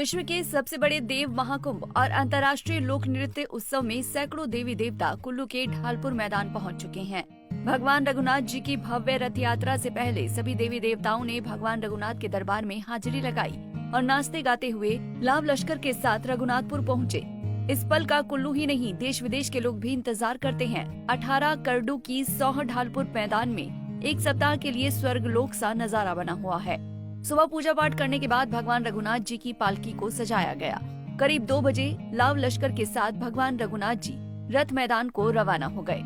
विश्व के सबसे बड़े देव महाकुंभ और अंतर्राष्ट्रीय लोक नृत्य उत्सव में सैकड़ों देवी देवता कुल्लू के ढालपुर मैदान पहुंच चुके हैं। भगवान रघुनाथ जी की भव्य रथ यात्रा से पहले सभी देवी देवताओं ने भगवान रघुनाथ के दरबार में हाजिरी लगाई और नाचते गाते हुए लाव लश्कर के साथ रघुनाथपुर पहुंचे। इस पल का कुल्लू ही नहीं देश विदेश के लोग भी इंतजार करते हैं। 18 करडू की सौह ढालपुर मैदान में एक सप्ताह के लिए स्वर्ग लोक सा नजारा बना हुआ है। सुबह पूजा पाठ करने के बाद भगवान रघुनाथ जी की पालकी को सजाया गया। करीब 2 बजे लाव लश्कर के साथ भगवान रघुनाथ जी रथ मैदान को रवाना हो गए।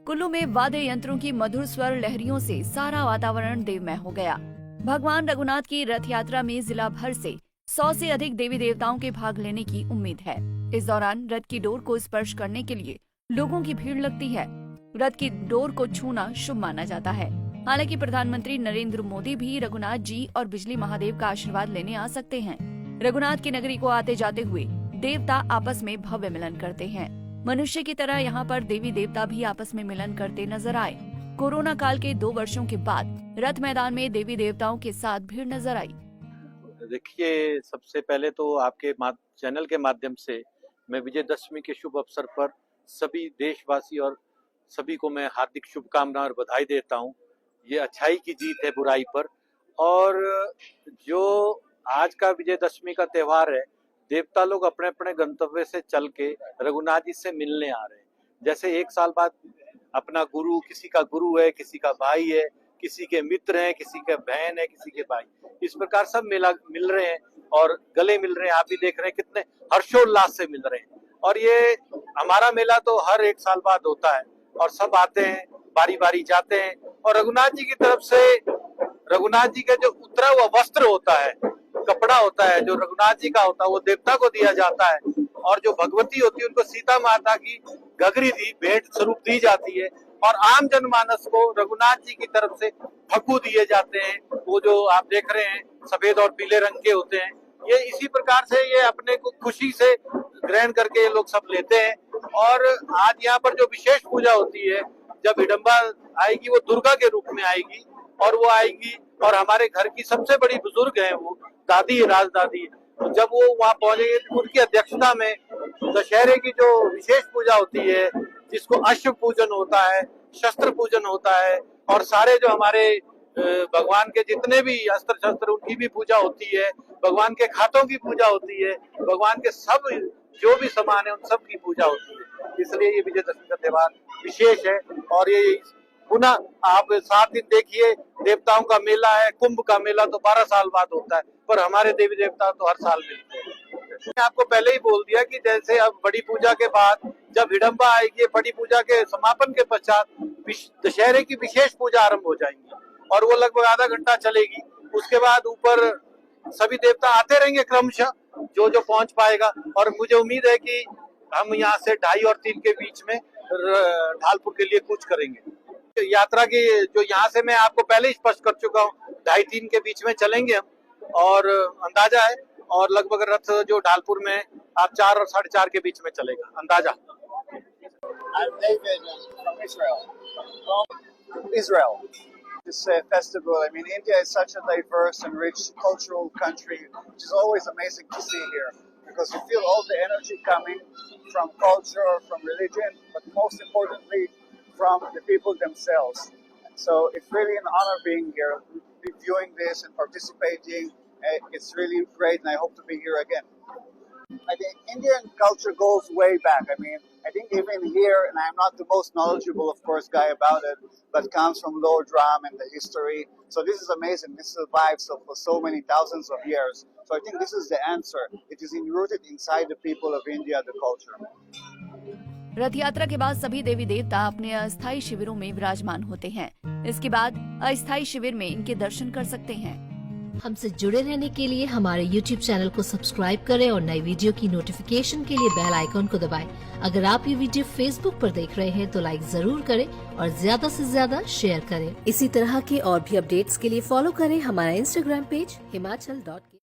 कुल्लू में वाद्य यंत्रों की मधुर स्वर लहरियों से सारा वातावरण देवमय हो गया। भगवान रघुनाथ की रथ यात्रा में जिला भर से 100 से अधिक देवी देवताओं के भाग लेने की उम्मीद है। इस दौरान रथ की डोर को स्पर्श करने के लिए लोगों की भीड़ लगती है। रथ की डोर को छूना शुभ माना जाता है। हालांकि प्रधानमंत्री नरेंद्र मोदी भी रघुनाथ जी और बिजली महादेव का आशीर्वाद लेने आ सकते हैं। रघुनाथ की नगरी को आते जाते हुए देवता आपस में भव्य मिलन करते हैं। मनुष्य की तरह यहाँ पर देवी देवता भी आपस में मिलन करते नजर आए। कोरोना काल के 2 वर्षों के बाद रथ मैदान में देवी देवताओं के साथ भीड़ नजर आई। देखिए, सबसे पहले तो आपके चैनल के माध्यम से मैं विजयदशमी के शुभ अवसर पर सभी देशवासी और सभी को मैं हार्दिक शुभकामनाएं और बधाई देता हूं। ये अच्छाई की जीत है बुराई पर। और जो आज का विजयदशमी का त्योहार है, देवता लोग अपने अपने गंतव्य से चल के रघुनाथ जी से मिलने आ रहे हैं। जैसे 1 साल बाद अपना गुरु, किसी का गुरु है, किसी का भाई है, किसी के मित्र हैं, किसी के बहन है, किसी के भाई, इस प्रकार सब मिल रहे हैं और गले मिल रहे हैं। आप भी देख रहे हैं कितने हर्षोल्लास से मिल रहे हैं। और ये हमारा मेला तो हर 1 साल बाद होता है और सब आते हैं, बारी बारी जाते हैं। और रघुनाथ जी की तरफ से रघुनाथ जी का जो उतरा हुआ वस्त्र होता है, कपड़ा होता है, जो रघुनाथ जी का होता है, वो देवता को दिया जाता है। और जो भगवती होती है उनको सीता माता की घघरी दी भेंट स्वरूप दी जाती है। और आम जनमानस को रघुनाथ जी की तरफ से फग्गू दिए जाते हैं। वो जो आप देख रहे हैं सफेद और पीले रंग के होते हैं। ये इसी प्रकार से ये अपने को खुशी से ग्रहण करके ये लोग सब लेते हैं। और आज यहाँ पर जो विशेष पूजा होती है, जब हिडम्बा आएगी वो दुर्गा के रूप में आएगी और वो आएगी और हमारे घर की सबसे बड़ी बुजुर्ग है, वो दादी, राजदादी, तो जब वो वहाँ पहुंचेगी तो उनकी अध्यक्षता में दशहरे की जो विशेष पूजा होती है, जिसको अश्व पूजन होता है, शस्त्र पूजन होता है और सारे जो हमारे भगवान के जितने भी अस्त्र शस्त्र उनकी भी पूजा होती है, भगवान के खातों की पूजा होती है, भगवान के सब जो भी सामान है उन सब की पूजा होती है। इसलिए ये विजयदशमी का त्योहार विशेष है। और ये पुनः आप 7 दिन देखिए, देवताओं का मेला है। कुंभ का मेला तो 12 साल बाद होता है, पर हमारे देवी देवता तो हर साल मिलते हैं। मैंने आपको पहले ही बोल दिया कि जैसे अब बड़ी पूजा के बाद जब हिडम्बा आएगी, बड़ी पूजा के समापन के पश्चात दशहरे की विशेष पूजा आरंभ हो जाएंगी और वो लगभग आधा घंटा चलेगी। उसके बाद ऊपर सभी देवता आते रहेंगे क्रमशः, जो जो पहुंच पाएगा। और मुझे उम्मीद है कि हम यहाँ से 2:30 और 3 के बीच में ढालपुर के लिए कूच करेंगे। यात्रा की जो यहाँ से मैं आपको पहले ही स्पष्ट कर चुका हूँ, 2:30-3 के बीच में चलेंगे हम। और अंदाजा है, और लगभग रथ जो ढालपुर में आप 4 और 4:30 के बीच में चलेगा, अंदाजा। I'm David from Israel. This festival, I mean, India is such a diverse and rich cultural country, which is always amazing to see here, because you feel all the energy coming from culture, from religion, but most importantly, from the people themselves. So it's really an honor being here, viewing this and participating. It's really great, and I hope to be here again. I think Indian culture goes way back. I mean, I think even here, and I'm not the most knowledgeable, of course, guy about it, but comes from Lord Ram and the history. So this is amazing. This survives for so many thousands of years. So I think this is the answer. It is rooted inside the people of India, the culture. रथ यात्रा के बाद सभी देवी देवता अपने अस्थायी शिविरों में विराजमान होते हैं। इसके बाद अस्थायी शिविर में इनके दर्शन कर सकते हैं। हमसे जुड़े रहने के लिए हमारे YouTube चैनल को सब्सक्राइब करें और नई वीडियो की नोटिफिकेशन के लिए बेल आइकॉन को दबाएं। अगर आप ये वीडियो Facebook पर देख रहे हैं तो लाइक जरूर करें और ज्यादा से ज्यादा शेयर करें। इसी तरह के और भी अपडेट्स के लिए फॉलो करें हमारा Instagram पेज himachal.ke।